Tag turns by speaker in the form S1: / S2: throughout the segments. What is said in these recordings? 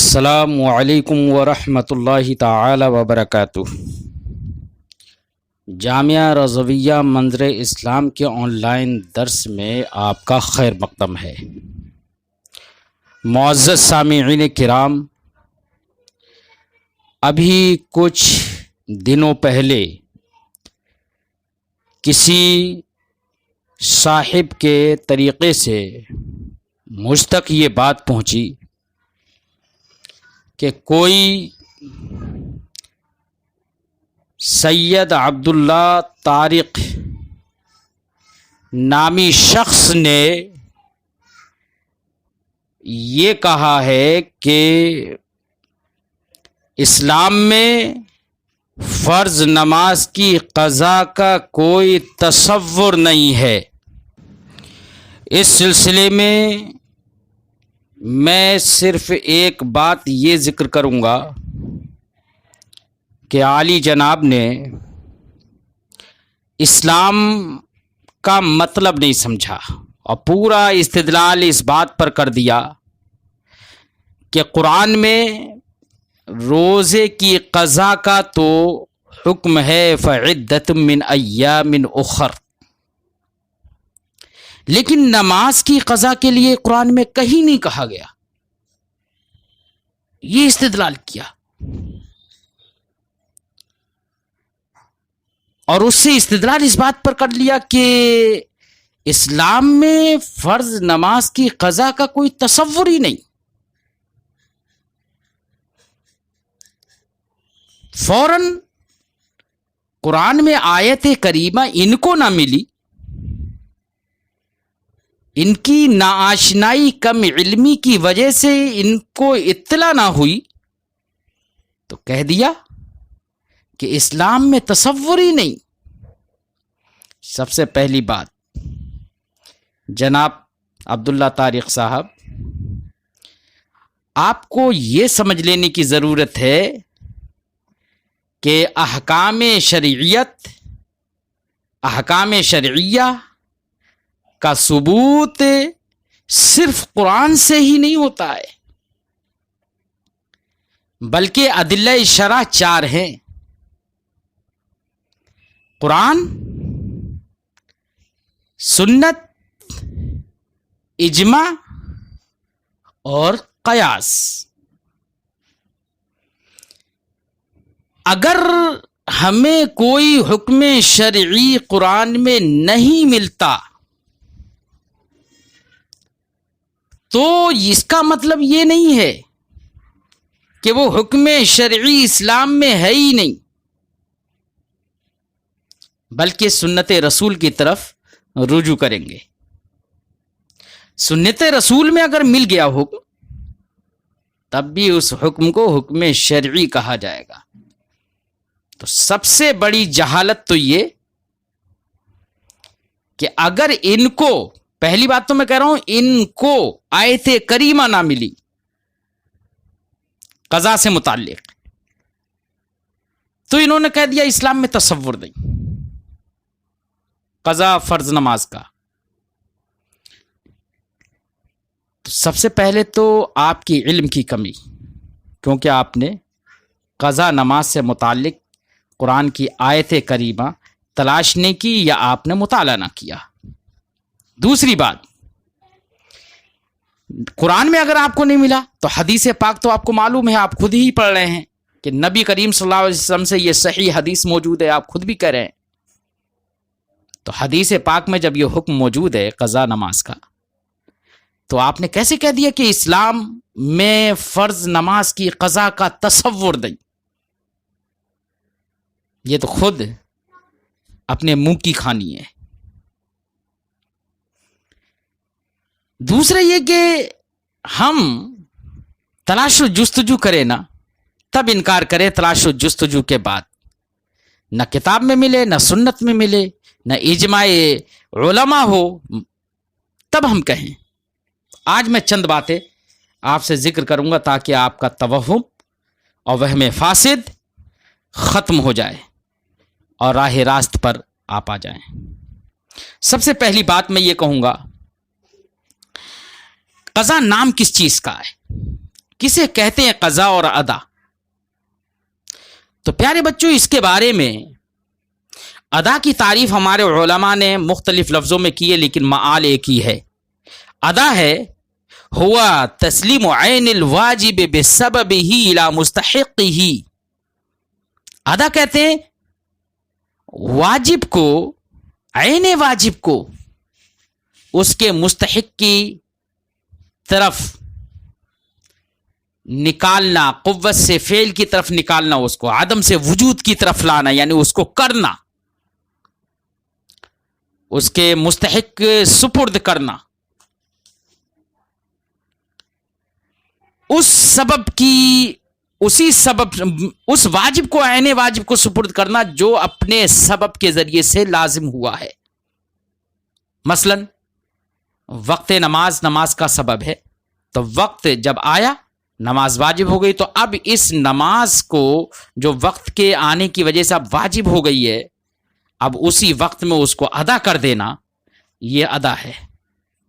S1: السلام علیکم ورحمۃ اللہ تعالی وبرکاتہ۔ جامعہ رضویہ منظر اسلام کے آن لائن درس میں آپ کا خیر مقدم ہے۔ معزز سامعین کرام، ابھی کچھ دنوں پہلے کسی صاحب کے طریقے سے مجھ تک یہ بات پہنچی کہ کوئی سید عبداللہ طارق نامی شخص نے یہ کہا ہے کہ اسلام میں فرض نماز کی قضا کا کوئی تصور نہیں ہے۔ اس سلسلے میں صرف ایک بات یہ ذکر کروں گا کہ عالی جناب نے اسلام کا مطلب نہیں سمجھا اور پورا استدلال اس بات پر کر دیا کہ قرآن میں روزے کی قضا کا تو حکم ہے فعدۃ من ایام اخر، لیکن نماز کی قضا کے لیے قرآن میں کہیں نہیں کہا گیا۔ یہ استدلال کیا اور اس سے استدلال اس بات پر کر لیا کہ اسلام میں فرض نماز کی قضا کا کوئی تصور ہی نہیں۔ فوراً قرآن میں آیت کریمہ ان کو نہ ملی، ان کی ناآشنائی کم علمی کی وجہ سے ان کو اطلاع نہ ہوئی تو کہہ دیا کہ اسلام میں تصور ہی نہیں۔ سب سے پہلی بات، جناب عبداللہ طارق صاحب، آپ کو یہ سمجھ لینے کی ضرورت ہے کہ احکام شرعیہ کا ثبوت صرف قرآن سے ہی نہیں ہوتا ہے، بلکہ ادلہ شرع 4 ہیں: قرآن، سنت، اجماع اور قیاس۔ اگر ہمیں کوئی حکم شرعی قرآن میں نہیں ملتا تو اس کا مطلب یہ نہیں ہے کہ وہ حکم شرعی اسلام میں ہے ہی نہیں، بلکہ سنت رسول کی طرف رجوع کریں گے۔ سنت رسول میں اگر مل گیا حکم تب بھی اس حکم کو حکم شرعی کہا جائے گا۔ تو سب سے بڑی جہالت تو یہ کہ اگر ان کو، پہلی بات تو میں کہہ رہا ہوں، ان کو آیت کریمہ نہ ملی قضا سے متعلق تو انہوں نے کہہ دیا اسلام میں تصور نہیں قضا فرض نماز کا۔ تو سب سے پہلے تو آپ کی علم کی کمی، کیونکہ آپ نے قضا نماز سے متعلق قرآن کی آیت کریمہ تلاش نہیں کی یا آپ نے مطالعہ نہ کیا۔ دوسری بات، قرآن میں اگر آپ کو نہیں ملا تو حدیث پاک تو آپ کو معلوم ہے، آپ خود ہی پڑھ رہے ہیں کہ نبی کریم صلی اللہ علیہ وسلم سے یہ صحیح حدیث موجود ہے، آپ خود بھی کہہ رہے ہیں۔ تو حدیث پاک میں جب یہ حکم موجود ہے قضا نماز کا، تو آپ نے کیسے کہہ دیا کہ اسلام میں فرض نماز کی قضا کا تصور نہیں؟ یہ تو خود اپنے منہ کی کھانی ہے۔ دوسرا یہ کہ ہم تلاش و جستجو کریں نا، تب انکار کریں تلاش و جستجو کے بعد، نہ کتاب میں ملے، نہ سنت میں ملے، نہ اجماع علماء ہو، تب ہم کہیں۔ آج میں چند باتیں آپ سے ذکر کروں گا تاکہ آپ کا توہم اور وہم فاسد ختم ہو جائے اور راہ راست پر آپ آ جائیں۔ سب سے پہلی بات میں یہ کہوں گا، قضا نام کس چیز کا ہے؟ کسے کہتے ہیں قضا اور ادا؟ تو پیارے بچوں، اس کے بارے میں ادا کی تعریف ہمارے علماء نے مختلف لفظوں میں کی ہے، لیکن معال ایک ہی ہے۔ ادا ہے ہوا تسلیم عین الواجب بسببہ الی مستحقہ۔ ادا کہتے ہیں واجب کو، عین واجب کو اس کے مستحق کی طرف نکالنا، قوت سے فعل کی طرف نکالنا، اس کو عدم سے وجود کی طرف لانا، یعنی اس کو کرنا، اس کے مستحق سپرد کرنا، اس سبب کی، اسی سبب، اس واجب کو، عین واجب کو سپرد کرنا جو اپنے سبب کے ذریعے سے لازم ہوا ہے۔ مثلا وقت نماز کا سبب ہے، تو وقت جب آیا نماز واجب ہو گئی، تو اب اس نماز کو جو وقت کے آنے کی وجہ سے اب واجب ہو گئی ہے، اب اسی وقت میں اس کو ادا کر دینا، یہ ادا ہے۔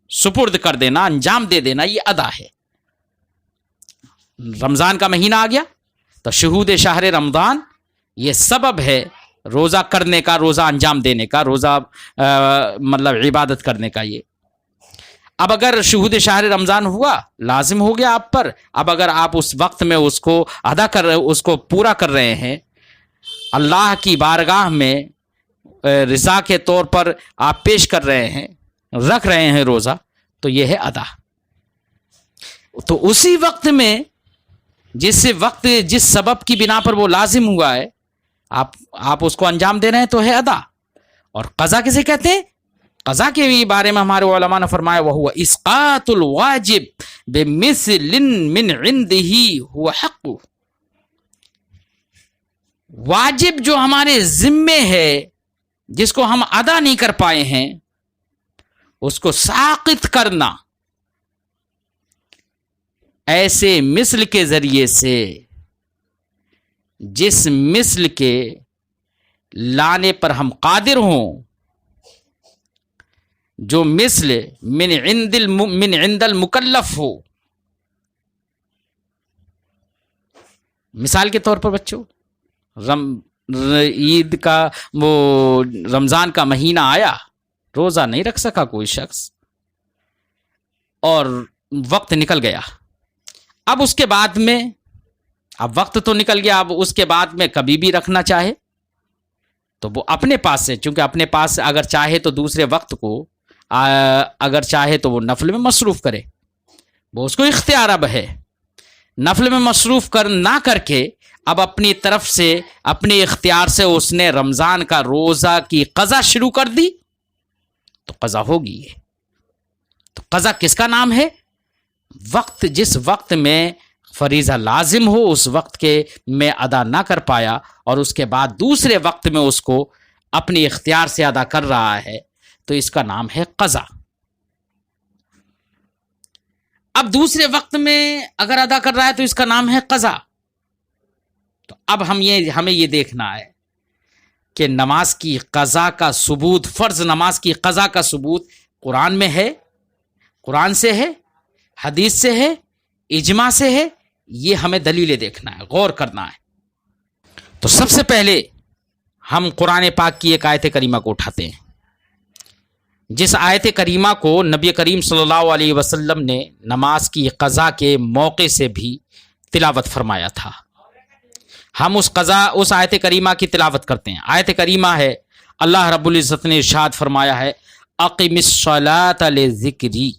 S1: سپرد کر دینا، انجام دے دینا، یہ ادا ہے۔ رمضان کا مہینہ آ گیا تو شہود شہر رمضان یہ سبب ہے روزہ کرنے کا، روزہ انجام دینے کا، روزہ مطلب عبادت کرنے کا۔ یہ اب اگر شہود شہر رمضان ہوا، لازم ہو گیا آپ پر، اب اگر آپ اس وقت میں اس کو ادا کر رہے، اس کو پورا کر رہے ہیں، اللہ کی بارگاہ میں رضا کے طور پر آپ پیش کر رہے ہیں، رکھ رہے ہیں روزہ، تو یہ ہے ادا۔ تو اسی وقت میں جس سبب کی بنا پر وہ لازم ہوا ہے، آپ اس کو انجام دے رہے ہیں، تو ہے ادا۔ اور قضا کسے کہتے ہیں؟ قضا کے بارے میں ہمارے علماء نے فرمایا وَهُوَ إِسْقَاطُ الْوَاجِبِ بِمِثْلٍ مِّنْ عِنْدِهِ هُوَ حَقُّهُ۔ واجب جو ہمارے ذمے ہے، جس کو ہم ادا نہیں کر پائے ہیں، اس کو ساقط کرنا ایسے مثل کے ذریعے سے جس مثل کے لانے پر ہم قادر ہوں، جو مثل من عند المکلف ہو۔ مثال کے طور پر بچوں، عید کا وہ رمضان کا مہینہ آیا، روزہ نہیں رکھ سکا کوئی شخص، اور وقت نکل گیا۔ اب اس کے بعد میں، اب وقت تو نکل گیا، اب اس کے بعد میں کبھی بھی رکھنا چاہے تو وہ اپنے پاس سے، چونکہ اپنے پاس سے اگر چاہے تو دوسرے وقت کو، اگر چاہے تو وہ نفل میں مصروف کرے، وہ اس کو اختیار اب ہے۔ نفل میں مصروف نہ کر کے اب اپنی طرف سے، اپنے اختیار سے اس نے رمضان کا روزہ کی قضا شروع کر دی، تو قضا ہوگی۔ تو قضا کس کا نام ہے؟ وقت، جس وقت میں فریضہ لازم ہو، اس وقت کے میں ادا نہ کر پایا، اور اس کے بعد دوسرے وقت میں اس کو اپنے اختیار سے ادا کر رہا ہے، تو اس کا نام ہے قضا۔ اب دوسرے وقت میں اگر ادا کر رہا ہے تو اس کا نام ہے قضا۔ تو اب ہمیں یہ دیکھنا ہے کہ نماز کی قضا کا ثبوت، فرض نماز کی قضا کا ثبوت قرآن میں ہے، قرآن سے ہے، حدیث سے ہے، اجماع سے ہے، یہ ہمیں دلیلیں دیکھنا ہے، غور کرنا ہے۔ تو سب سے پہلے ہم قرآن پاک کی ایک آیت کریمہ کو اٹھاتے ہیں، جس آیت کریمہ کو نبی کریم صلی اللہ علیہ وسلم نے نماز کی قضا کے موقع سے بھی تلاوت فرمایا تھا۔ ہم اس آیت کریمہ کی تلاوت کرتے ہیں۔ آیت کریمہ ہے، اللہ رب العزت نے ارشاد فرمایا ہے اقم الصلاۃ لذکری۔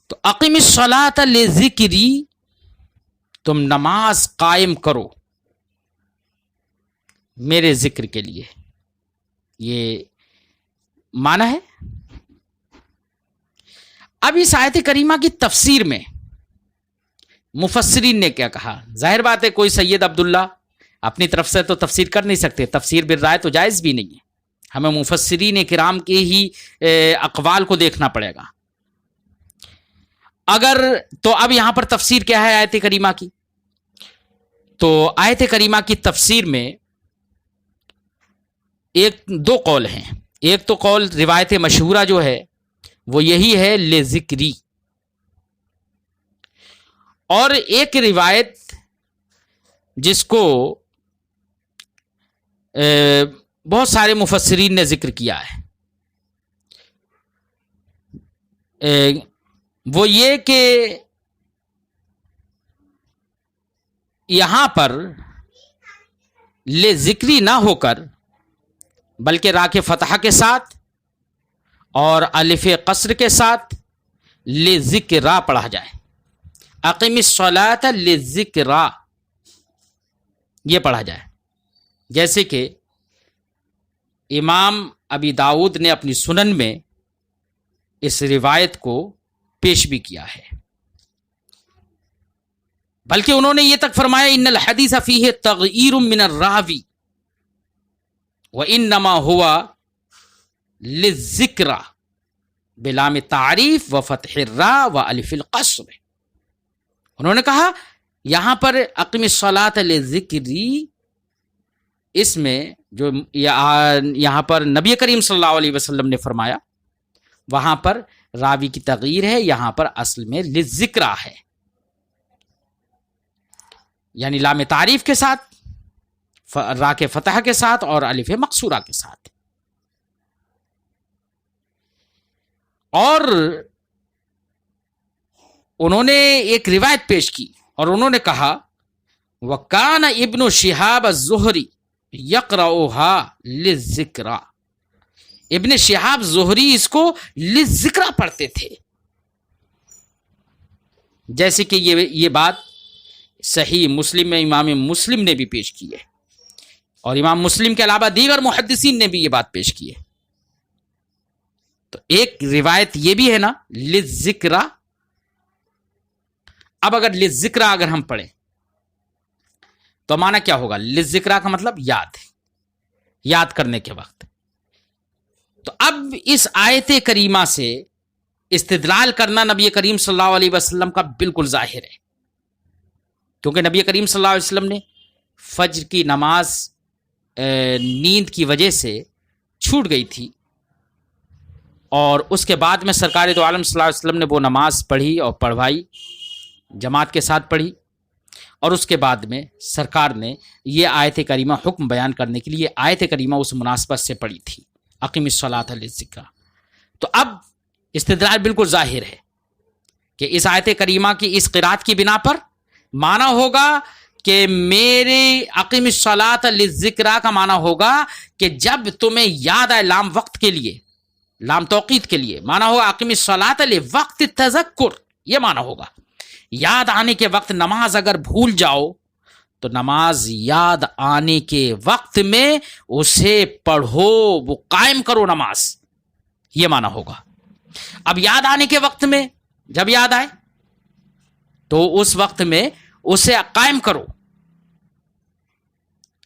S1: تو اقم الصلاۃ لذکری، تم نماز قائم کرو میرے ذکر کے لیے، یہ معنی ہے۔ اب اس آیت کریمہ کی تفسیر میں مفسرین نے کیا کہا؟ ظاہر بات ہے کوئی سید عبداللہ اپنی طرف سے تو تفسیر کر نہیں سکتے، تفسیر بالرائے تو جائز بھی نہیں ہے، ہمیں مفسرین کرام کے ہی اقوال کو دیکھنا پڑے گا۔ اگر تو اب یہاں پر تفسیر کیا ہے آیت کریمہ کی؟ تو آیت کریمہ کی تفسیر میں دو قول ہیں۔ ایک تو قول روایت مشہورہ جو ہے وہ یہی ہے لذکری، اور ایک روایت جس کو بہت سارے مفسرین نے ذکر کیا ہے، وہ یہ کہ یہاں پر لے ذکری نہ ہو کر بلکہ را کے فتح کے ساتھ اور الف قصر کے ساتھ لے ذکرا پڑھا جائے. اقیم الصلاۃ للذکرا یہ پڑھا جائے، جیسے کہ امام ابی داؤد نے اپنی سنن میں اس روایت کو پیش بھی کیا ہے. بلکہ انہوں نے یہ تک فرمایا ان الحدیث فیہ تغییر من الراوی وانما هو للذکر بلام تعریف و فتح الراء و الف القصر. انہوں نے کہا یہاں پر اقیم الصلاۃ للذکری، اس میں جو یہاں پر نبی کریم صلی اللہ علیہ وسلم نے فرمایا وہاں پر راوی کی تغییر ہے، یہاں پر اصل میں للذکرہ ہے، یعنی لام تعریف کے ساتھ، را کے فتح کے ساتھ اور الف مقصورہ کے ساتھ. اور انہوں نے ایک روایت پیش کی اور انہوں نے کہا وَكَانَ ابن شہاب الزہری يَقْرَؤُهَا لِلذِّكْرَى. ابن شہاب زہری اس کو للذکرہ پڑھتے تھے. جیسے کہ یہ بات صحیح مسلم میں امام مسلم نے بھی پیش کی ہے، اور امام مسلم کے علاوہ دیگر محدثین نے بھی یہ بات پیش کی ہے. تو ایک روایت یہ بھی ہے نا للذکرہ. اب اگر للذکرہ اگر ہم پڑھیں تو معنی کیا ہوگا؟ للذکرہ کا مطلب یاد ہے، یاد کرنے کے وقت. تو اب اس آیت کریمہ سے استدلال کرنا نبی کریم صلی اللہ علیہ وسلم کا بالکل ظاہر ہے، کیونکہ نبی کریم صلی اللہ علیہ وسلم نے فجر کی نماز نیند کی وجہ سے چھوٹ گئی تھی، اور اس کے بعد میں سرکار دو عالم صلی اللہ علیہ وسلم نے وہ نماز پڑھی اور پڑھوائی، جماعت کے ساتھ پڑھی، اور اس کے بعد میں سرکار نے یہ آیت کریمہ حکم بیان کرنے کے لیے آیت کریمہ اس مناسبت سے پڑھی تھی، اقیم الصلاۃ للذکر. تو اب استدلال بالکل ظاہر ہے کہ اس آیت کریمہ کی اس قرات کی بنا پر معنی ہوگا کہ میرے اقیم الصلاۃ للذکر کا معنی ہوگا کہ جب تمہیں یاد آئے، لام وقت کے لیے، لام توقید کے لیے، معنی ہوگا اقیم الصلاۃ لوقت تذکر، یہ معنی ہوگا. یاد آنے کے وقت نماز اگر بھول جاؤ تو نماز یاد آنے کے وقت میں اسے پڑھو، وہ قائم کرو نماز، یہ معنی ہوگا. اب یاد آنے کے وقت میں جب یاد آئے تو اس وقت میں اسے قائم کرو.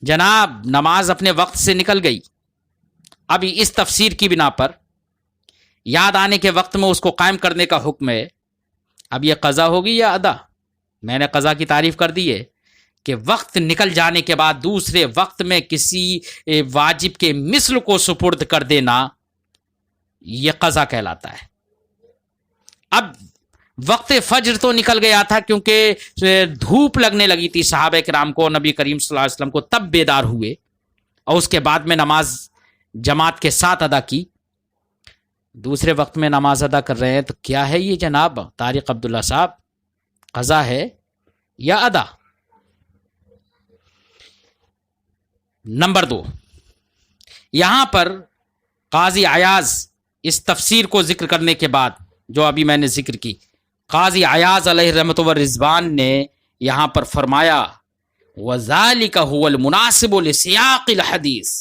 S1: جناب نماز اپنے وقت سے نکل گئی، اب اس تفسیر کی بنا پر یاد آنے کے وقت میں اس کو قائم کرنے کا حکم ہے. اب یہ قضا ہوگی یا ادا؟ میں نے قضا کی تعریف کر دی ہے کہ وقت نکل جانے کے بعد دوسرے وقت میں کسی واجب کے مثل کو سپرد کر دینا یہ قضا کہلاتا ہے. اب وقت فجر تو نکل گیا تھا کیونکہ دھوپ لگنے لگی تھی صحابہ کرام کو، نبی کریم صلی اللہ علیہ وسلم کو، تب بیدار ہوئے اور اس کے بعد میں نماز جماعت کے ساتھ ادا کی. دوسرے وقت میں نماز ادا کر رہے ہیں تو کیا ہے یہ جناب طارق عبداللہ صاحب، قضا ہے یا ادا؟ نمبر 2، یہاں پر قاضی عیاض اس تفسیر کو ذکر کرنے کے بعد جو ابھی میں نے ذکر کی، قاضی عیاض علیہ رحمۃ و رضوان نے یہاں پر فرمایا وَذَلِكَ هُوَ الْمُنَاسِبُ لِسِيَاقِ الْحَدِيثِ.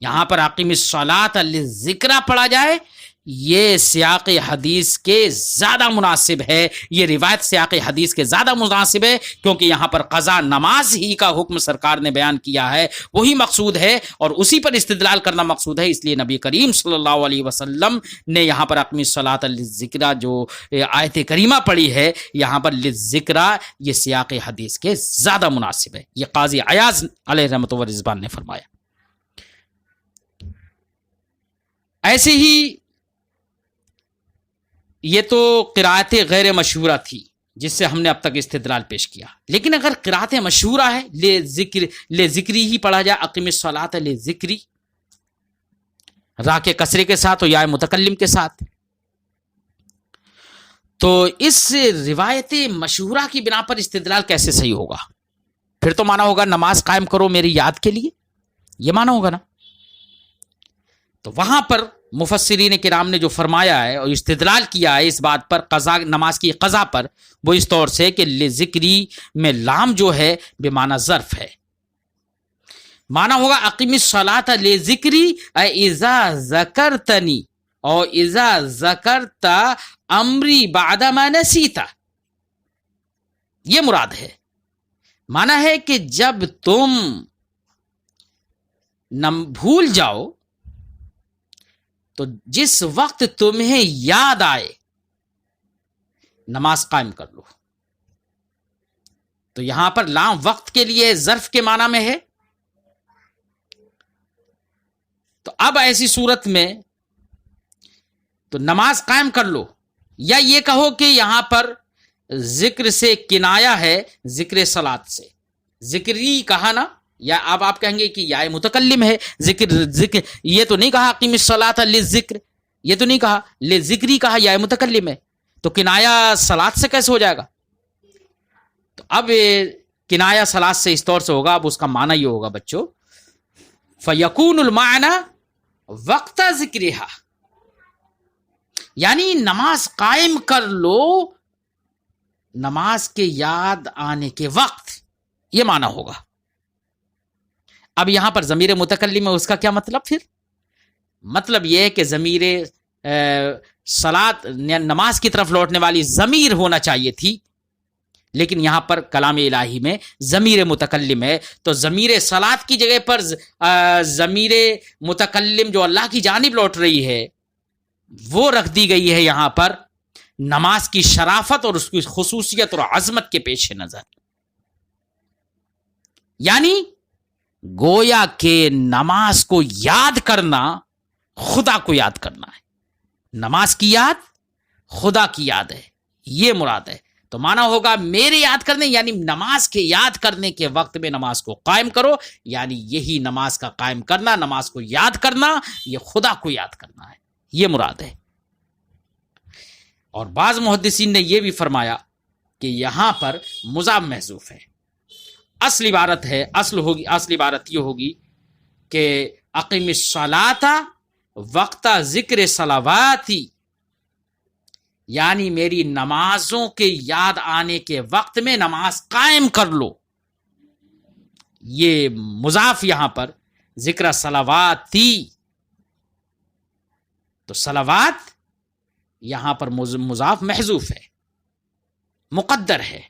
S1: یہاں پر اقیم الصلاۃ للذکر پڑھا جائے، یہ سیاق حدیث کے زیادہ مناسب ہے، یہ روایت سیاق حدیث کے زیادہ مناسب ہے، کیونکہ یہاں پر قضا نماز ہی کا حکم سرکار نے بیان کیا ہے، وہی مقصود ہے اور اسی پر استدلال کرنا مقصود ہے. اس لیے نبی کریم صلی اللہ علیہ وسلم نے یہاں پر اقیم الصلاۃ للذکر جو آیت کریمہ پڑھی ہے، یہاں پر للذکر یہ سیاق حدیث کے زیادہ مناسب ہے. یہ قاضی عیاض علیہ رحمۃ و رضوان نے فرمایا. ایسے ہی یہ تو قرأت غیر مشہورہ تھی، جس سے ہم نے اب تک استدلال پیش کیا. لیکن اگر قرات مشہورہ ہے لے ذکری ہی پڑھا جائے، اقیم الصلاۃ لے ذکری، را کے کسرے کے ساتھ اور یا متکلم کے ساتھ، تو اس روایت مشہورہ کی بنا پر استدلال کیسے صحیح ہوگا؟ پھر تو مانا ہوگا نماز قائم کرو میری یاد کے لیے، یہ مانا ہوگا نا. تو وہاں پر مفسرین کرام نے جو فرمایا ہے اور استدلال کیا ہے اس بات پر، قضا نماز کی قضا پر، وہ اس طور سے کہ لذکری میں لام جو ہے بے معنی ظرف ہے. مانا ہوگا اقیم الصلاۃ لذکری اے اذا ذکرتنی اور اذا ذکرت امری بعد ما نسیت، یہ مراد ہے. مانا ہے کہ جب تم بھول جاؤ تو جس وقت تمہیں یاد آئے نماز قائم کر لو. تو یہاں پر لام وقت کے لیے ظرف کے معنی میں ہے. تو اب ایسی صورت میں تو نماز قائم کر لو، یا یہ کہو کہ یہاں پر ذکر سے کنایا ہے ذکر صلاۃ سے، ذکری کہا نا، یا اب آپ کہیں گے کہ یا متکلم ہے، ذکر یہ تو نہیں کہا اقیم الصلاۃ للذکر، یہ تو نہیں کہا للذکری، کہا یا متکلم ہے، تو کنایا صلاۃ سے کیسے ہو جائے گا؟ تو اب کنایا صلاۃ سے اس طور سے ہوگا، اب اس کا معنی یہ ہوگا بچوں، فیکون المعنی وقت ذکرہا، یعنی نماز قائم کر لو نماز کے یاد آنے کے وقت، یہ معنی ہوگا. اب یہاں پر ضمیر متکلم ہے، اس کا کیا مطلب؟ پھر مطلب یہ ہے کہ ضمیر صلاۃ نماز کی طرف لوٹنے والی ضمیر ہونا چاہیے تھی، لیکن یہاں پر کلام الہی میں ضمیر متکلم ہے، تو ضمیر صلاۃ کی جگہ پر ضمیر متکلم جو اللہ کی جانب لوٹ رہی ہے وہ رکھ دی گئی ہے یہاں پر نماز کی شرافت اور اس کی خصوصیت اور عظمت کے پیش نظر. یعنی گویا کہ نماز کو یاد کرنا خدا کو یاد کرنا ہے، نماز کی یاد خدا کی یاد ہے، یہ مراد ہے. تو مانا ہوگا میرے یاد کرنے، یعنی نماز کے یاد کرنے کے وقت میں نماز کو قائم کرو، یعنی یہی نماز کا قائم کرنا، نماز کو یاد کرنا، یہ خدا کو یاد کرنا ہے، یہ مراد ہے. اور بعض محدثین نے یہ بھی فرمایا کہ یہاں پر مضاف محذوف ہے. اصل عبارت ہے، اصل عبارت یہ ہوگی کہ اقیم الصلاۃ وقت ذکر صلواتی، یعنی میری نمازوں کے یاد آنے کے وقت میں نماز قائم کر لو. یہ مضاف یہاں پر ذکر صلواتی، تو صلوات یہاں پر مضاف محذوف ہے، مقدر ہے.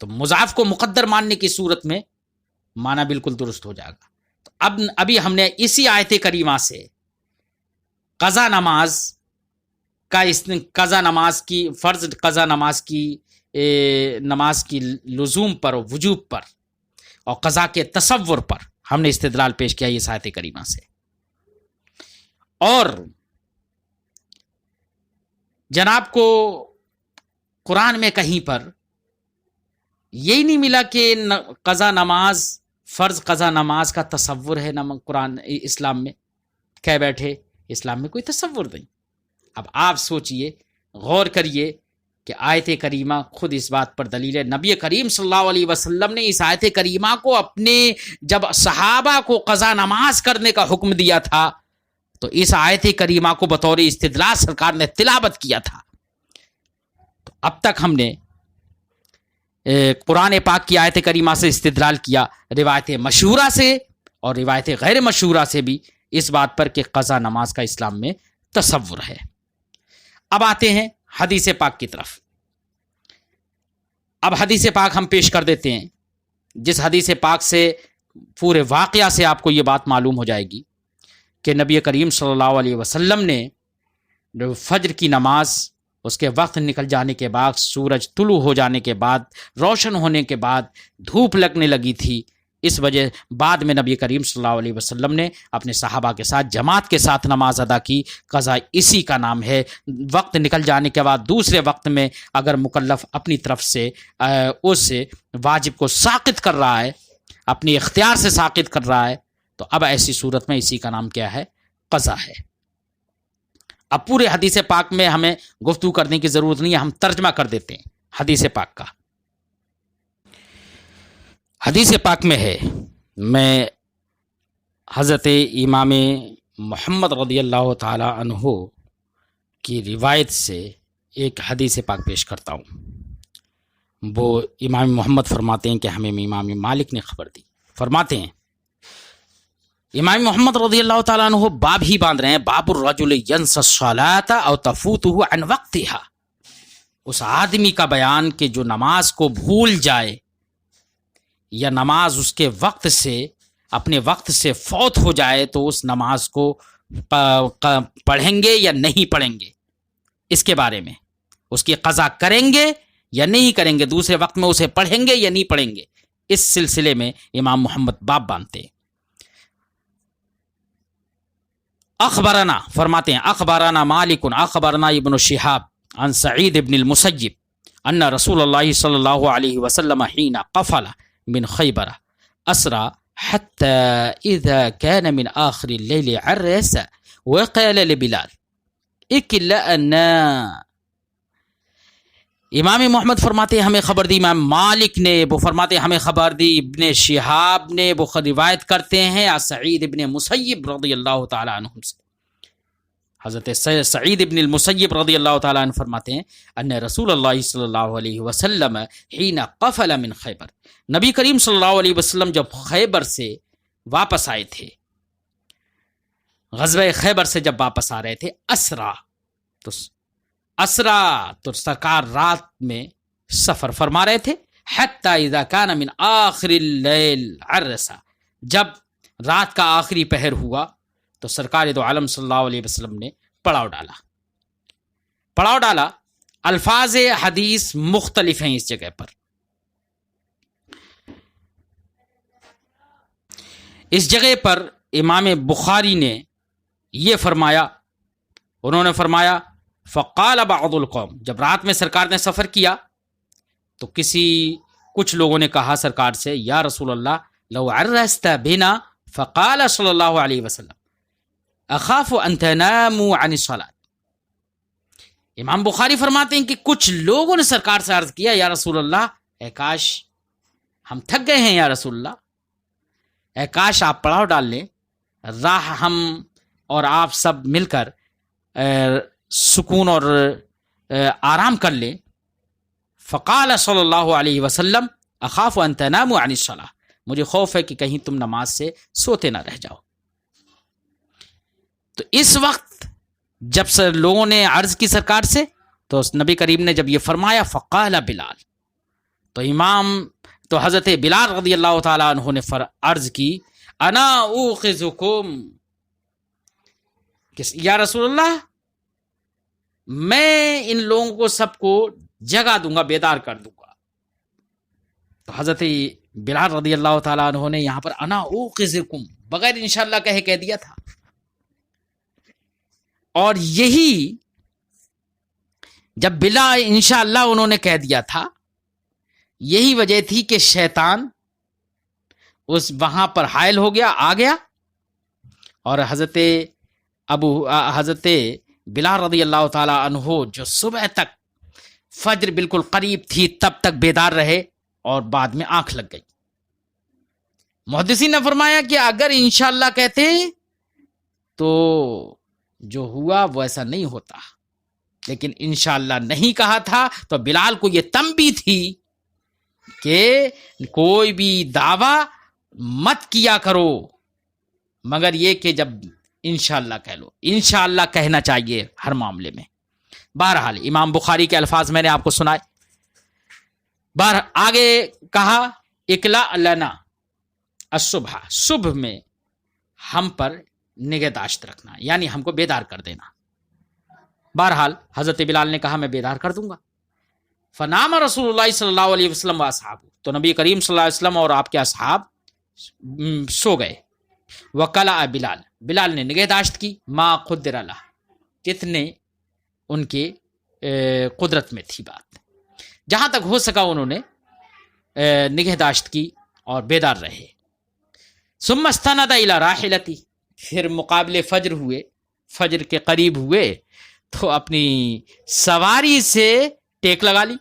S1: تو مضاف کو مقدر ماننے کی صورت میں معنی بالکل درست ہو جائے گا. تو ابھی ہم نے اسی آیت کریمہ سے قضا نماز کا قضا نماز کی فرض قضا نماز کی لزوم پر، وجوب پر اور قضا کے تصور پر ہم نے استدلال پیش کیا اس آیت کریمہ سے. اور جناب کو قرآن میں کہیں پر یہی نہیں ملا کہ قضا نماز، فرض قضا نماز کا تصور ہے قرآن اسلام میں. کہہ بیٹھے اسلام میں کوئی تصور نہیں. اب آپ سوچئے، غور کریے کہ آیت کریمہ خود اس بات پر دلیل ہے. نبی کریم صلی اللہ علیہ وسلم نے اس آیت کریمہ کو اپنے جب صحابہ کو قضا نماز کرنے کا حکم دیا تھا تو اس آیت کریمہ کو بطور استدلال سرکار نے تلاوت کیا تھا. تو اب تک ہم نے قرآن پاک کی آیت کریمہ سے استدلال کیا، روایت مشہورہ سے اور روایت غیر مشہورہ سے بھی، اس بات پر کہ قضا نماز کا اسلام میں تصور ہے. اب آتے ہیں حدیث پاک کی طرف. اب حدیث پاک ہم پیش کر دیتے ہیں، جس حدیث پاک سے پورے واقعہ سے آپ کو یہ بات معلوم ہو جائے گی کہ نبی کریم صلی اللہ علیہ وسلم نے جو فجر کی نماز اس کے وقت نکل جانے کے بعد، سورج طلوع ہو جانے کے بعد، روشن ہونے کے بعد، دھوپ لگنے لگی تھی، اس وجہ بعد میں نبی کریم صلی اللہ علیہ وسلم نے اپنے صحابہ کے ساتھ جماعت کے ساتھ نماز ادا کی. قضا اسی کا نام ہے. وقت نکل جانے کے بعد دوسرے وقت میں اگر مکلف اپنی طرف سے اس واجب کو ساقط کر رہا ہے، اپنی اختیار سے ساقط کر رہا ہے، تو اب ایسی صورت میں اسی کا نام کیا ہے؟ قضا ہے. اب پورے حدیث پاک میں ہمیں گفتگو کرنے کی ضرورت نہیں ہے، ہم ترجمہ کر دیتے ہیں حدیث پاک کا. حدیث پاک میں ہے، میں حضرت امام محمد رضی اللہ تعالی عنہ کی روایت سے ایک حدیث پاک پیش کرتا ہوں. وہ امام محمد فرماتے ہیں کہ ہمیں امام مالک نے خبر دی. فرماتے ہیں امام محمد رضی اللہ تعالیٰ عنہ باب ہی باندھ رہے ہیں، باب الرجل ینسی الصلاۃ او تفوتہ عن وقتہا. اس آدمی کا بیان کہ جو نماز کو بھول جائے یا نماز اس کے وقت سے اپنے وقت سے فوت ہو جائے تو اس نماز کو پڑھیں گے یا نہیں پڑھیں گے، اس کے بارے میں. اس کی قضا کریں گے یا نہیں کریں گے، دوسرے وقت میں اسے پڑھیں گے یا نہیں پڑھیں گے، اس سلسلے میں امام محمد باب باندھتے ہیں. اخبرنا فرماتے ہیں اخبرنا مالک اخبرنا ابن شہاب عن سعید ابن المسیب ان رسول اللہ صلی اللہ علیہ وسلم حین قفل من خیبر اسرا حتى اذا كان من آخر اللیل عرس وقال لبلال اکلأنا. امام محمد فرماتے ہیں ہمیں خبر دی امام مالک نے، وہ فرماتے ہیں ہمیں خبر دی ابن شہاب نے، وہ روایت کرتے ہیں سعید ابن مسیب رضی اللہ تعالیٰ عنہ سے. حضرت سعید ابن المسیب رضی اللہ تعالیٰ عنہ فرماتے ہیں ان رسول اللہ صلی اللہ علیہ وسلم حین قفل من خیبر، نبی کریم صلی اللہ علیہ وسلم جب خیبر سے واپس آئے تھے، غزوہ خیبر سے جب واپس آ رہے تھے، اسرا تو سرکار رات میں سفر فرما رہے تھے. حتی اذا کان من آخر اللیل عرسا، جب رات کا آخری پہر ہوا تو سرکار دو عالم صلی اللہ علیہ وسلم نے پڑاؤ ڈالا. الفاظ حدیث مختلف ہیں اس جگہ پر. اس جگہ پر امام بخاری نے یہ فرمایا، انہوں نے فرمایا فقال بعض القوم، جب رات میں سرکار نے سفر کیا تو کچھ لوگوں نے کہا سرکار سے یا رسول اللہ لو عرست بنا، فقال صلی اللہ علیہ وسلم اخاف ان تناموا عن الصلاۃ. امام بخاری فرماتے ہیں کہ کچھ لوگوں نے سرکار سے عرض کیا یا رسول اللہ اے کاش ہم تھک گئے ہیں، یا رسول اللہ اے کاش آپ پڑاؤ ڈال لیں، راہ ہم اور آپ سب مل کر سکون اور آرام کر لیں. فقال صلی اللہ علیہ وسلم اخاف ان تناموا عن الصلاۃ، مجھے خوف ہے کہ کہیں تم نماز سے سوتے نہ رہ جاؤ. تو اس وقت جب لوگوں نے عرض کی سرکار سے تو نبی کریم نے جب یہ فرمایا فقال بلال، تو حضرت بلال رضی اللہ تعالیٰ عنہ نے عرض کی انا اوقظکم، یا رسول اللہ میں ان لوگوں کو سب کو جگا دوں گا، بیدار کر دوں گا. تو حضرت بلال رضی اللہ تعالیٰ عنہ نے یہاں پر انا اوقظکم بغیر انشاءاللہ کہہ دیا تھا. اور یہی جب بلا انشاءاللہ انہوں نے کہہ دیا تھا، یہی وجہ تھی کہ شیطان وہاں پر حائل ہو گیا، آ گیا، اور حضرت بلال رضی اللہ تعالی عنہ جو صبح تک فجر بالکل قریب تھی تب تک بیدار رہے اور بعد میں آنکھ لگ گئی. محدثین نے فرمایا کہ اگر انشاءاللہ کہتے تو جو ہوا وہ ایسا نہیں ہوتا، لیکن انشاءاللہ نہیں کہا تھا تو بلال کو یہ تنبیہ تھی کہ کوئی بھی دعویٰ مت کیا کرو مگر یہ کہ جب انشاءاللہ کہہ لو. انشاءاللہ کہنا چاہیے ہر معاملے میں. بہرحال امام بخاری کے الفاظ میں نے آپ کو سنائے. آگے کہا اکلا لنا الصبح، صبح میں ہم پر نگہداشت رکھنا، یعنی ہم کو بیدار کر دینا. بہرحال حضرت بلال نے کہا میں بیدار کر دوں گا. فنام رسول اللہ صلی اللہ علیہ وسلم و اصحاب، تو نبی کریم صلی اللہ علیہ وسلم اور آپ کے اصحاب سو گئے. وکلا بلال، بلال نے نگہداشت کی، ما قدر لہ، کتنے ان کے قدرت میں تھی بات، جہاں تک ہو سکا انہوں نے نگہداشت کی اور بیدار رہے. ثم استند الی راحلتی، پھر مقابلے فجر ہوئے، فجر کے قریب ہوئے تو اپنی سواری سے ٹیک لگا لی.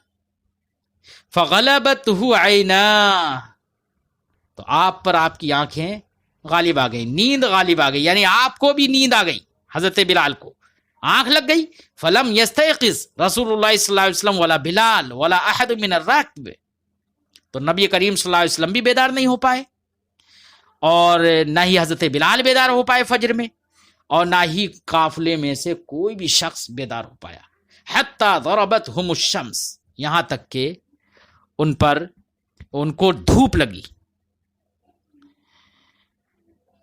S1: فغلبتہ عیناہ، تو آپ پر آپ کی آنکھیں غالب آ گئی، نیند غالب آ گئی، یعنی آپ کو بھی نیند آ گئی، حضرت بلال کو آنکھ لگ گئی. فلم یستیقظ رسول اللہ صلی اللہ علیہ وسلم ولا بلال ولا احد من الراکب، تو نبی کریم صلی اللہ علیہ وسلم بھی بیدار نہیں ہو پائے، اور نہ ہی حضرت بلال بیدار ہو پائے فجر میں، اور نہ ہی قافلے میں سے کوئی بھی شخص بیدار ہو پایا. حتی ضربتہم الشمس، یہاں تک کہ ان کو دھوپ لگی.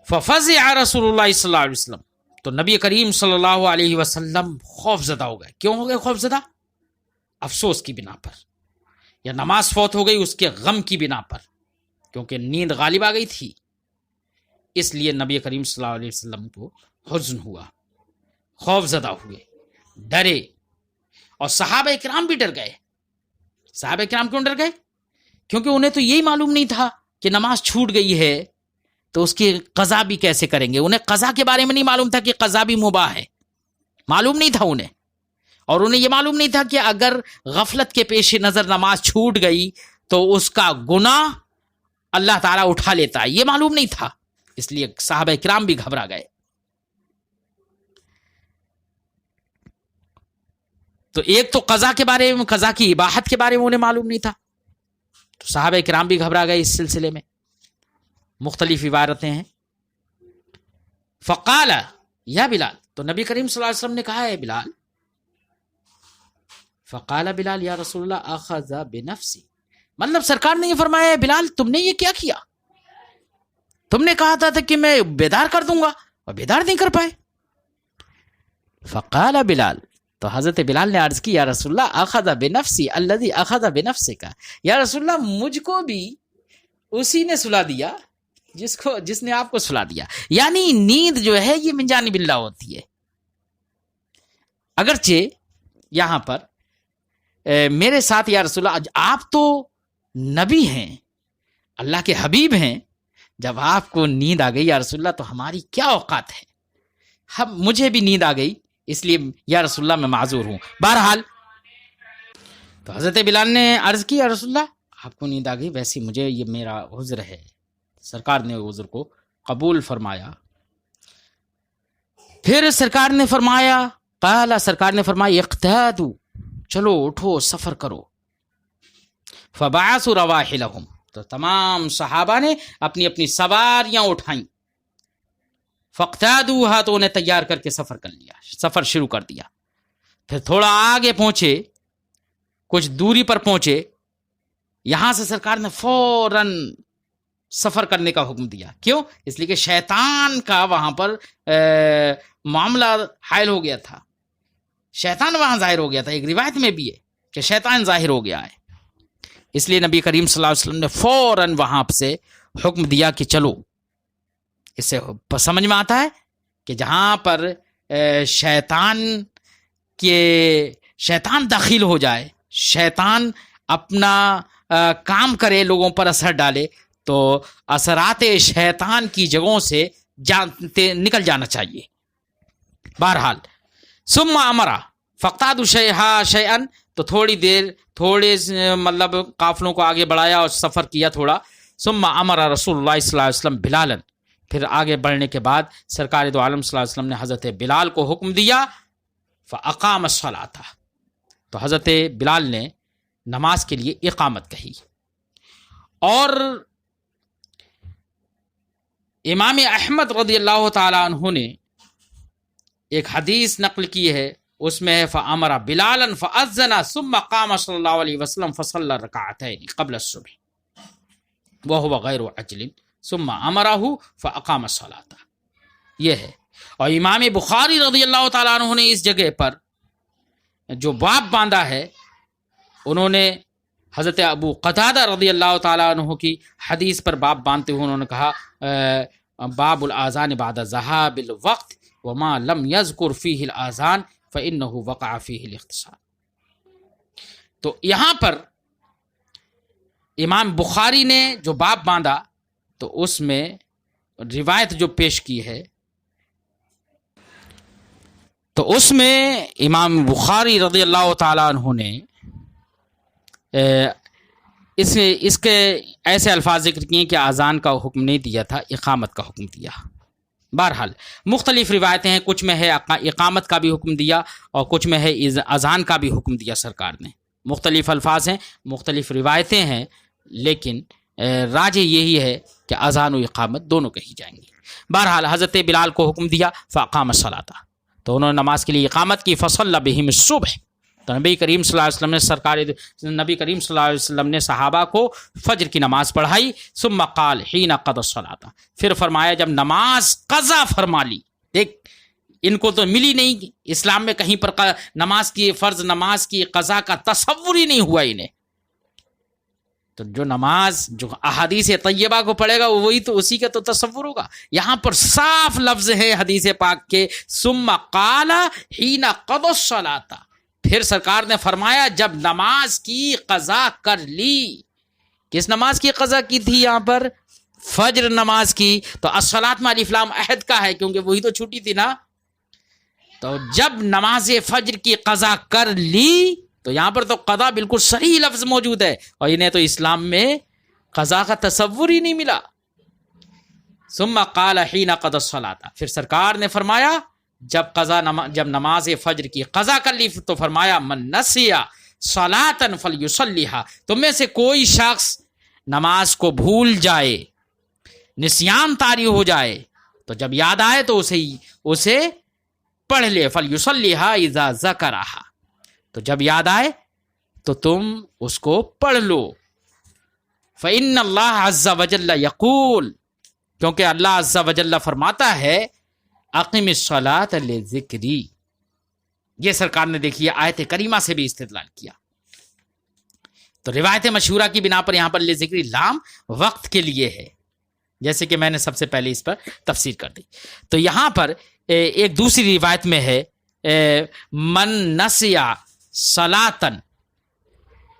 S1: ففزع رسول اللہ صلی اللہ علیہ وسلم، تو نبی کریم صلی اللہ علیہ وسلم خوف زدہ ہو گئے. کیوں ہو گئے خوف زدہ؟ افسوس کی بنا پر، یا نماز فوت ہو گئی اس کے غم کی بنا پر، کیونکہ نیند غالب آ گئی تھی، اس لیے نبی کریم صلی اللہ علیہ وسلم کو حزن ہوا، خوف زدہ ہوئے، ڈرے. اور صحابہ کرام بھی ڈر گئے. صحابہ کرام کیوں ڈر گئے؟ کیونکہ انہیں تو یہی معلوم نہیں تھا کہ نماز چھوٹ گئی ہے تو اس کی قضا بھی کیسے کریں گے. انہیں قضا کے بارے میں نہیں معلوم تھا کہ قضا بھی مباح ہے، معلوم نہیں تھا انہیں. اور انہیں یہ معلوم نہیں تھا کہ اگر غفلت کے پیش نظر نماز چھوٹ گئی تو اس کا گناہ اللہ تعالیٰ اٹھا لیتا ہے، یہ معلوم نہیں تھا. اس لیے صحابہ کرام بھی گھبرا گئے. تو ایک تو قضا کے بارے میں، قضا کی اباحت کے بارے میں انہیں معلوم نہیں تھا، تو صحابہ کرام بھی گھبرا گئے اس سلسلے میں. مختلف عبارتیں ہیں. فقال یا بلال، تو نبی کریم صلی اللہ علیہ وسلم نے کہا ہے بلال. فقال بلال یا رسول اللہ اخذ بنفسی، مطلب سرکار نے یہ فرمایا ہے بلال تم نے یہ کیا کیا؟ تم نے کہا تھا کہ میں بیدار کر دوں گا اور بیدار نہیں کر پائے. فقال بلال، تو حضرت بلال نے عرض کی یا رسول اللہ اخذ بنفسی الذی اخذ بنفسک، یا رسول اللہ مجھ کو بھی اسی نے سلا دیا جس نے آپ کو سلا دیا. یعنی نیند جو ہے یہ من جانب اللہ ہوتی ہے. اگرچہ یہاں پر میرے ساتھ یا رسول اللہ، آپ تو نبی ہیں، اللہ کے حبیب ہیں، جب آپ کو نیند آ گئی یا رسول اللہ تو ہماری کیا اوقات ہے؟ مجھے بھی نیند آ گئی، اس لیے یا رسول اللہ میں معذور ہوں. بہرحال تو حضرت بلال نے عرض کی یا رسول اللہ آپ کو نیند آ گئی، ویسے مجھے یہ میرا عذر ہے. سرکار نے عذر کو قبول فرمایا. پھر سرکار نے فرمایا قال، سرکار نے فرمایا اقتادوا، چلو اٹھو سفر کرو. فبعثوا رواحلهم، تو تمام صحابہ نے اپنی اپنی سواریاں اٹھائیں. فاقتادوها، تو انہیں تیار کر کے سفر کر لیا، سفر شروع کر دیا. پھر تھوڑا آگے پہنچے، کچھ دوری پر پہنچے، یہاں سے سرکار نے فوراً سفر کرنے کا حکم دیا. کیوں؟ اس لیے کہ شیطان کا وہاں پر معاملہ حائل ہو گیا تھا، شیطان وہاں ظاہر ہو گیا تھا. ایک روایت میں بھی ہے کہ شیطان ظاہر ہو گیا ہے. اس لیے نبی کریم صلی اللہ علیہ وسلم نے فوراً وہاں سے حکم دیا کہ چلو. اس سے سمجھ میں آتا ہے کہ جہاں پر شیطان داخل ہو جائے، شیطان اپنا کام کرے، لوگوں پر اثر ڈالے، تو اثرات شیطان کی جگہوں سے نکل جانا چاہیے. بہرحال ثم امرا فقتادوا شیئا، تو تھوڑے مطلب قافلوں کو آگے بڑھایا اور سفر کیا تھوڑا. ثم امر رسول اللہ صلی اللہ علیہ وسلم بلالا، پھر آگے بڑھنے کے بعد سرکار دو عالم صلی اللہ علیہ وسلم نے حضرت بلال کو حکم دیا. فاقام الصلاۃ، تو حضرت بلال نے نماز کے لیے اقامت کہی. اور امام احمد رضی اللہ تعالی عنہ نے ایک حدیث نقل کی ہے، اس میں ہے فامر بلالا فاذن ثم قام صلی اللہ علیہ وسلم فصلى رکعتین قبل الصبح وهو غیر عجل ثم امرہ فاقام الصلاۃ. یہ ہے. اور امام بخاری رضی اللہ تعالیٰ عنہ نے اس جگہ پر جو باب باندھا ہے، انہوں نے حضرت ابو قتادہ رضی اللہ تعالیٰ عنہ کی حدیث پر باب باندھتے ہوئے انہوں نے کہا باب الاذان بعد ذهاب الوقت وما لم يذكر فيه الاذان فانه وقع فيه الاختصار. تو یہاں پر امام بخاری نے جو باب باندھا تو اس میں روایت جو پیش کی ہے تو اس میں امام بخاری رضی اللہ تعالیٰ عنہ نے اس کے ایسے الفاظ ذکر کیے کہ اذان کا حکم نہیں دیا تھا، اقامت کا حکم دیا. بہرحال مختلف روایتیں ہیں، کچھ میں ہے اقامت کا بھی حکم دیا اور کچھ میں ہے اذان کا بھی حکم دیا سرکار نے. مختلف الفاظ ہیں، مختلف روایتیں ہیں، لیکن راجح یہی ہے کہ اذان و اقامت دونوں کہی جائیں گی. بہرحال حضرت بلال کو حکم دیا فاقام الصلاۃ، تو انہوں نے نماز کے لیے اقامت کی. فصلی بہم الصبح، تو نبی کریم صلی اللہ علیہ وسلم نبی کریم صلی اللہ علیہ وسلم نے صحابہ کو فجر کی نماز پڑھائی. ثم قال حین قضى الصلاۃ، پھر فرمایا جب نماز قضا فرما لی. دیکھ ان کو تو ملی نہیں، اسلام میں کہیں پر نماز کی فرض نماز کی قضا کا تصور ہی نہیں ہوا انہیں. تو جو نماز جو احادیث طیبہ کو پڑھے گا وہی تو اسی کا تو تصور ہوگا. یہاں پر صاف لفظ ہے حدیث پاک کے ثم قال حین قضى الصلاۃ، پھر سرکار نے فرمایا جب نماز کی قضا کر لی. کس نماز کی قضا کی تھی یہاں پر؟ فجر نماز کی. تو الصلاۃ میں الف لام عہد کا ہے کیونکہ وہی تو چھوٹی تھی نا. تو جب نماز فجر کی قضا کر لی تو یہاں پر تو قضا بالکل صحیح لفظ موجود ہے، اور انہیں تو اسلام میں قضا کا تصور ہی نہیں ملا. ثم قال حین قضى الصلاۃ، پھر سرکار نے فرمایا جب نماز فجر کی قضا کر لی تو فرمایا من نسی صلاۃ فلیصلیھا، تم میں سے کوئی شخص نماز کو بھول جائے، نسیان طاری ہو جائے تو جب یاد آئے تو اسے پڑھ لے. فلیصلیھا اذا ذکرھا، تو جب یاد آئے تو تم اس کو پڑھ لو. فإن اللہ عز وجل یقول، کیونکہ اللہ عز وجل فرماتا ہے اقم الصلاۃ لذکری. یہ سرکار نے دیکھیے آیت کریمہ سے بھی استدلال کیا. تو روایت مشہورہ کی بنا پر یہاں پر لذکری لام وقت کے لیے ہے، جیسے کہ میں نے سب سے پہلے اس پر تفسیر کر دی. تو یہاں پر ایک دوسری روایت میں ہے من نسیا صلاۃن،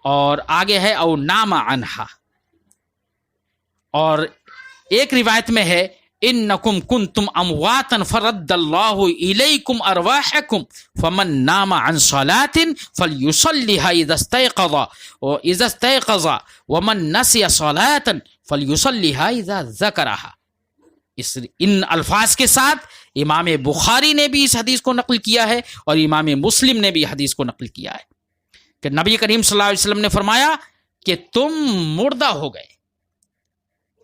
S1: اور آگے ہے او نام عنہا، اور ایک روایت میں ہے انکم کنتم امواتا فرد اللہ الیکم ارواحکم فمن نام عن صلاۃ فلیصلیھا اذا استيقظ ومن نسی صلاۃ فلیصلیھا اذا ذکرھا. ان الفاظ کے ساتھ امام بخاری نے بھی اس حدیث کو نقل کیا ہے اور امام مسلم نے بھی حدیث کو نقل کیا ہے کہ نبی کریم صلی اللہ علیہ وسلم نے فرمایا کہ تم مردہ ہو گئے،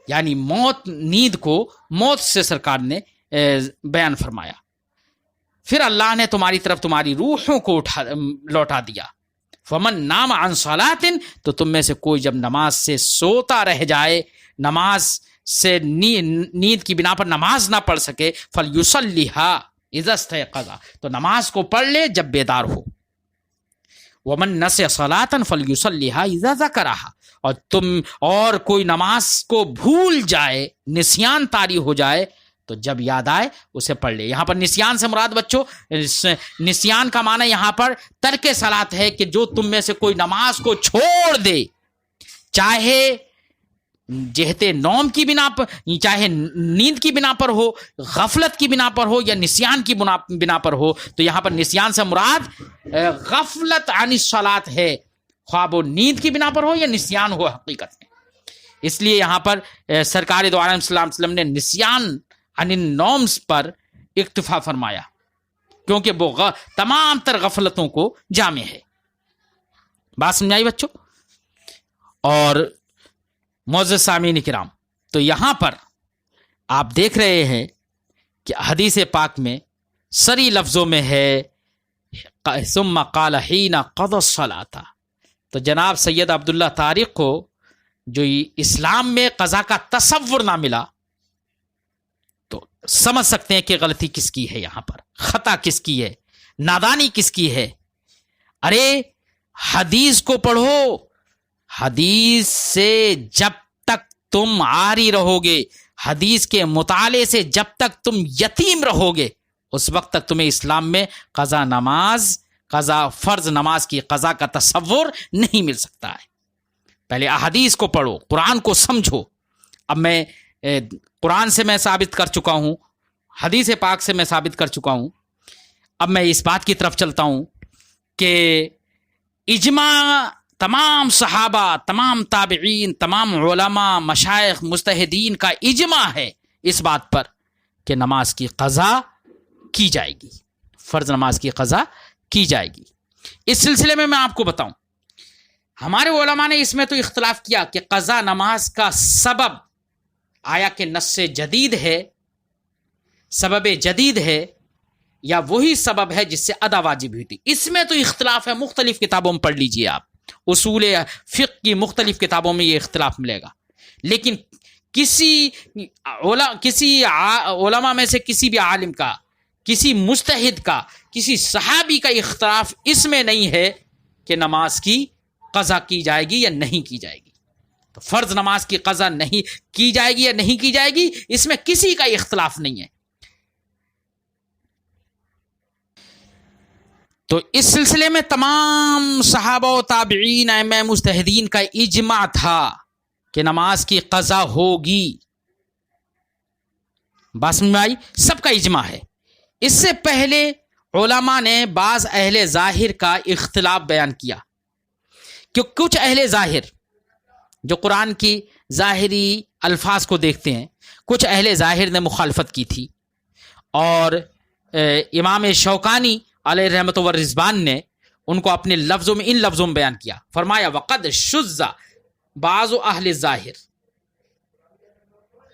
S1: یعنی موت، نیند کو موت سے سرکار نے بیان فرمایا. پھر اللہ نے تمہاری طرف تمہاری روحوں کو لوٹا دیا. فمن نام عن صلاۃ، تو تم میں سے کوئی جب نماز سے سوتا رہ جائے، نماز سے نیند کی بنا پر نماز نہ پڑھ سکے، فلیصلیھا اذا استيقظ، تو نماز کو پڑھ لے جب بیدار ہو. ومن نسی صلاۃ فلیصلیھا اذا ذکرھا، اور کوئی نماز کو بھول جائے، نسیان طاری ہو جائے تو جب یاد آئے اسے پڑھ لے. یہاں پر نسیان سے مراد بچوں، نسیان کا معنی یہاں پر ترک صلاۃ ہے کہ جو تم میں سے کوئی نماز کو چھوڑ دے، چاہے جہت نوم کی بنا پر، چاہے نیند کی بنا پر ہو، غفلت کی بنا پر ہو یا نسیان کی بنا پر ہو. تو یہاں پر نسیان سے مراد غفلت عن الصلاۃ ہے، خواہ وہ نیند کی بنا پر ہو یا نسیان ہو حقیقت میں. اس لیے یہاں پر سرکار دو عالم صلی اللہ علیہ وسلم نے نسیان عن النوم پر اکتفا فرمایا کیونکہ وہ تمام تر غفلتوں کو جامع ہے. بات سمجھائی بچوں؟ اور معزز سامعین کرام، تو یہاں پر آپ دیکھ رہے ہیں کہ حدیث پاک میں سری لفظوں میں ہے ثم قال حین قضى الصلاۃ. تو جناب سید عبداللہ طارق کو جو اسلام میں قضا کا تصور نہ ملا تو سمجھ سکتے ہیں کہ غلطی کس کی ہے، یہاں پر خطا کس کی ہے، نادانی کس کی ہے. ارے حدیث کو پڑھو، حدیث سے جب تک تم عاری رہو گے، حدیث کے مطالعے سے جب تک تم یتیم رہو گے، اس وقت تک تمہیں اسلام میں قضا فرض نماز کی قضا کا تصور نہیں مل سکتا ہے۔ پہلے احادیث کو پڑھو، قرآن کو سمجھو۔ اب میں قرآن سے میں ثابت کر چکا ہوں، حدیث پاک سے میں ثابت کر چکا ہوں، اب میں اس بات کی طرف چلتا ہوں کہ اجماع تمام صحابہ، تمام تابعین، تمام علماء، مشائخ، مجتہدین کا اجماع ہے اس بات پر کہ نماز کی قضا کی جائے گی، فرض نماز کی قضا کی جائے گی۔ اس سلسلے میں آپ کو بتاؤں، ہمارے علماء نے اس میں تو اختلاف کیا کہ قضا نماز کا سبب آیا کہ نص جدید ہے، سبب جدید ہے، یا وہی سبب ہے جس سے ادا واجب ہوئی تھی۔ اس میں تو اختلاف ہے، مختلف کتابوں میں پڑھ لیجئے آپ، اصول فقہ کی مختلف کتابوں میں یہ اختلاف ملے گا۔ لیکن کسی علماء میں سے کسی بھی عالم کا، کسی مجتہد کا، کسی صحابی کا اختلاف اس میں نہیں ہے کہ نماز کی قضا کی جائے گی یا نہیں کی جائے گی۔ تو فرض نماز کی قضا نہیں کی جائے گی یا نہیں کی جائے گی، اس میں کسی کا اختلاف نہیں ہے۔ تو اس سلسلے میں تمام صحابہ و تابعین، ائمہ مجتہدین کا اجماع تھا کہ نماز کی قضا ہوگی۔ بات سمجھ میں آئی؟ سب کا اجماع ہے۔ اس سے پہلے علماء نے بعض اہل ظاہر کا اختلاف بیان کیا کہ کچھ اہل ظاہر جو قرآن کی ظاہری الفاظ کو دیکھتے ہیں، کچھ اہل ظاہر نے مخالفت کی تھی، اور امام شوکانی علیہ رحمت و رضوان نے ان کو اپنے لفظوں میں، ان لفظوں میں بیان کیا، فرمایا وقد شذ بعض اہل الظاہر،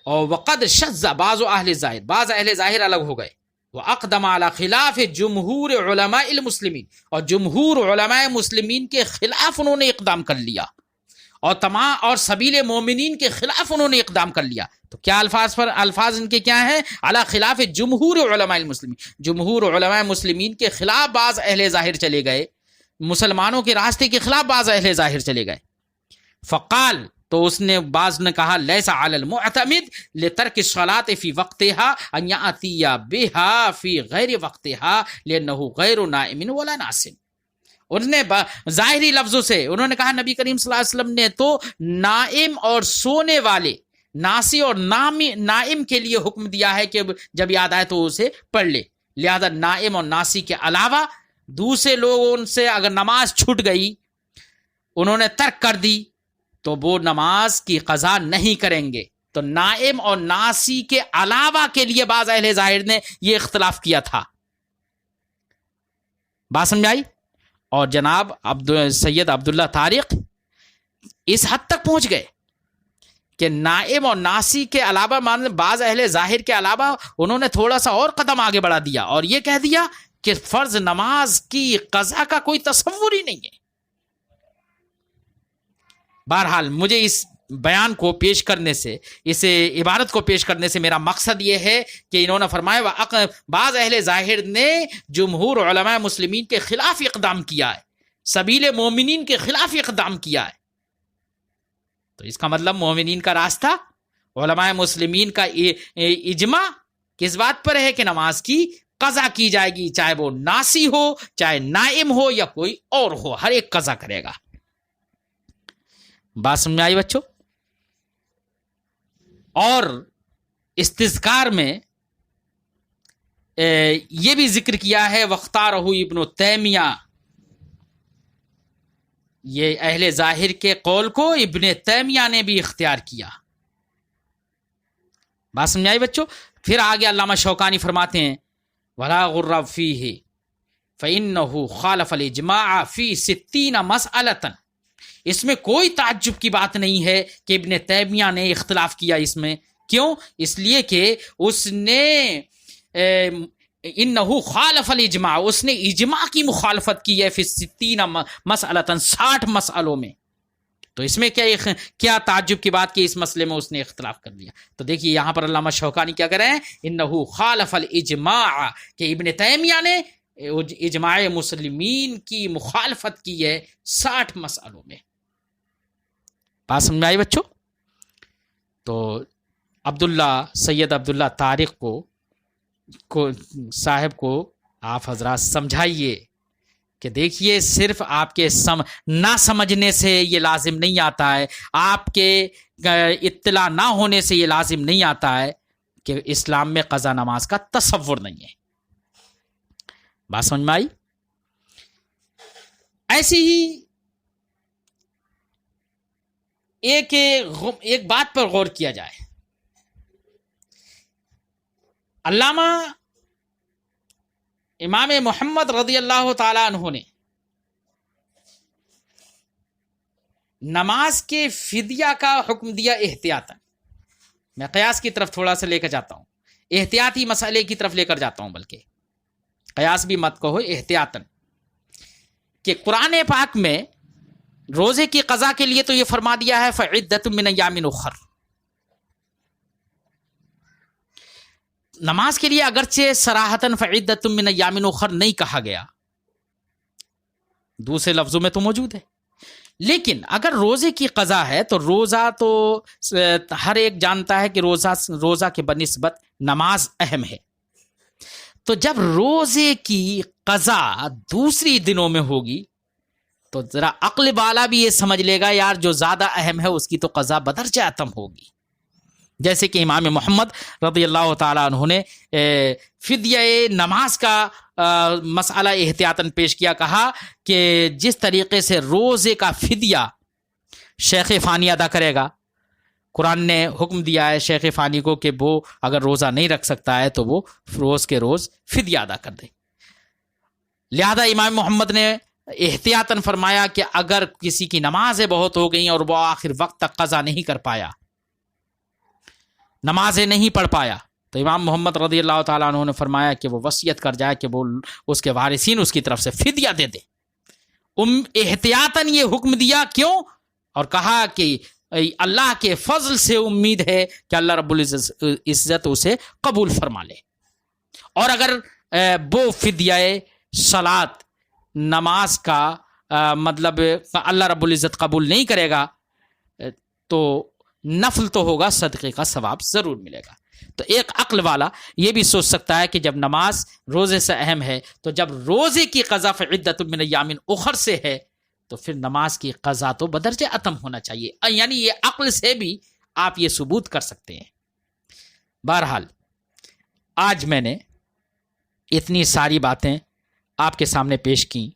S1: اور وقد شذ بعض اہل الظاہر، بعض اہل ظاہر الگ ہو گئے، واقدم علی خلاف جمہور علماء المسلمین، اور جمہور علماء مسلمین کے خلاف انہوں نے اقدام کر لیا، اور سبیل مومنین کے خلاف انہوں نے اقدام کر لیا۔ تو کیا الفاظ ان کے کیا ہیں؟ علی خلاف جمہور علماء المسلمین، جمہور علماء مسلمین کے خلاف بعض اہل ظاہر چلے گئے، مسلمانوں کے راستے کے خلاف بعض اہل ظاہر چلے گئے۔ فقال، تو اس نے بعض نے کہا لیس علی المعتمد لترک الصلاۃ فی وقتها ان یاتی بها فی غیر وقتها لانه غیر نائم ولا ناس۔ انہوں نے ظاہری لفظوں سے انہوں نے کہا نبی کریم صلی اللہ علیہ وسلم نے تو نائم اور سونے والے، ناسی اور نائم کے لیے حکم دیا ہے کہ جب یاد آئے تو اسے پڑھ لے، لہذا نائم اور ناسی کے علاوہ دوسرے لوگوں سے اگر نماز چھوٹ گئی، انہوں نے ترک کر دی، تو وہ نماز کی قضا نہیں کریں گے۔ تو نائم اور ناسی کے علاوہ کے لیے بعض اہل ظاہر نے یہ اختلاف کیا تھا۔ بات سمجھ آئی؟ اور جناب سید عبداللہ طارق اس حد تک پہنچ گئے کہ نائم اور ناسی کے علاوہ، بعض اہل ظاہر کے علاوہ انہوں نے تھوڑا سا اور قدم آگے بڑھا دیا، اور یہ کہہ دیا کہ فرض نماز کی قضا کا کوئی تصور ہی نہیں ہے۔ بہرحال مجھے اس بیان کو پیش کرنے سے، اس عبارت کو پیش کرنے سے میرا مقصد یہ ہے کہ انہوں نے فرمایا بعض اہل ظاہر نے جمہور علماء مسلمین کے خلاف اقدام کیا ہے، سبیل مومنین کے خلاف اقدام کیا ہے۔ تو اس کا مطلب مومنین کا راستہ، علماء مسلمین کا اجماع کس بات پر ہے کہ نماز کی قضا کی جائے گی، چاہے وہ ناسی ہو، چاہے نائم ہو، یا کوئی اور ہو، ہر ایک قضا کرے گا۔ بات سمجھ میں آئی بچوں؟ اور استذکار میں یہ بھی ذکر کیا ہے واختارہ ابن تیمیہ، یہ اہل ظاہر کے قول کو ابن تیمیہ نے بھی اختیار کیا۔ بات سمجھ آئی بچوں؟ پھر آگے علامہ شوکانی فرماتے ہیں وَلَا غُرَّ فِيهِ فَإِنَّهُ خَالَفَ الْإِجْمَاعَ فِي 60 مَسْأَلَةً۔ اس میں کوئی تعجب کی بات نہیں ہے کہ ابن تیمیہ نے اختلاف کیا اس میں۔ کیوں؟ اس لیے کہ اس نے انہو خالف الاجماع، اس نے اجماع کی مخالفت کی ہے فی 60 مسئلۃ، 60 مسئلوں میں۔ تو اس میں کیا تعجب کی بات کہ اس مسئلے میں اس نے اختلاف کر دیا۔ تو دیکھیے یہاں پر علامہ شوکانی کیا کر رہے ہیں، انہو خالف الاجماع، کہ ابن تیمیہ نے اجماع مسلمین کی مخالفت کی ہے 60 مسئلوں میں۔ بات سمجھ میں آئی بچوں؟ تو سید عبداللہ طارق کو صاحب کو آپ حضرات سمجھائیے کہ دیکھیے صرف آپ کے نہ سمجھنے سے یہ لازم نہیں آتا ہے، آپ کے اطلاع نہ ہونے سے یہ لازم نہیں آتا ہے کہ اسلام میں قضا نماز کا تصور نہیں ہے۔ بات سمجھ میں آئی؟ ایسی ہی ایک بات پر غور کیا جائے، علامہ امام محمد رضی اللہ تعالی عنہ نے نماز کے فدیہ کا حکم دیا احتیاطاً۔ میں قیاس کی طرف تھوڑا سا لے کر جاتا ہوں، احتیاطی مسئلے کی طرف لے کر جاتا ہوں، بلکہ قیاس بھی مت کہو، احتیاطاً، کہ قرآن پاک میں روزے کی قضا کے لیے تو یہ فرما دیا ہے فعدۃ من ایام اخر۔ نماز کے لیے اگرچہ صراحتاً فعدۃ من ایام اخر نہیں کہا گیا، دوسرے لفظوں میں تو موجود ہے، لیکن اگر روزے کی قضا ہے تو روزہ تو ہر ایک جانتا ہے کہ روزہ کے بنسبت نماز اہم ہے۔ تو جب روزے کی قضا دوسری دنوں میں ہوگی تو ذرا عقل والا بھی یہ سمجھ لے گا یار جو زیادہ اہم ہے اس کی تو قضا بدرجہ اتم ہوگی۔ جیسے کہ امام محمد رضی اللہ تعالیٰ عنہ نے فدیہ نماز کا مسئلہ احتیاطاً پیش کیا، کہا کہ جس طریقے سے روزے کا فدیہ شیخ فانی ادا کرے گا، قرآن نے حکم دیا ہے شیخ فانی کو کہ وہ اگر روزہ نہیں رکھ سکتا ہے تو وہ روز کے روز فدیہ ادا کر دے۔ لہذا امام محمد نے احتیاطاً فرمایا کہ اگر کسی کی نمازیں بہت ہو گئیں اور وہ آخر وقت تک قضا نہیں کر پایا، نمازیں نہیں پڑھ پایا، تو امام محمد رضی اللہ تعالیٰ عنہ نے فرمایا کہ وہ وصیت کر جائے کہ وہ اس کے وارثین اس کی طرف سے فدیہ دے دے۔ احتیاطاً یہ حکم دیا، کیوں؟ اور کہا کہ اللہ کے فضل سے امید ہے کہ اللہ رب العزت اسے قبول فرما لے، اور اگر وہ فدیہ صلاۃ نماز کا مطلب اللہ رب العزت قبول نہیں کرے گا تو نفل تو ہوگا، صدقے کا ثواب ضرور ملے گا۔ تو ایک عقل والا یہ بھی سوچ سکتا ہے کہ جب نماز روزے سے اہم ہے تو جب روزے کی قضا فعدۃ من ایام اخر سے ہے تو پھر نماز کی قضا تو بدرجہ اتم ہونا چاہیے، یعنی یہ عقل سے بھی آپ یہ ثبوت کر سکتے ہیں۔ بہرحال آج میں نے اتنی ساری باتیں آپ کے سامنے پیش کی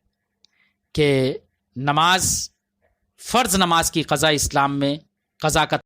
S1: کہ نماز، فرض نماز کی قضا اسلام میں قضا کا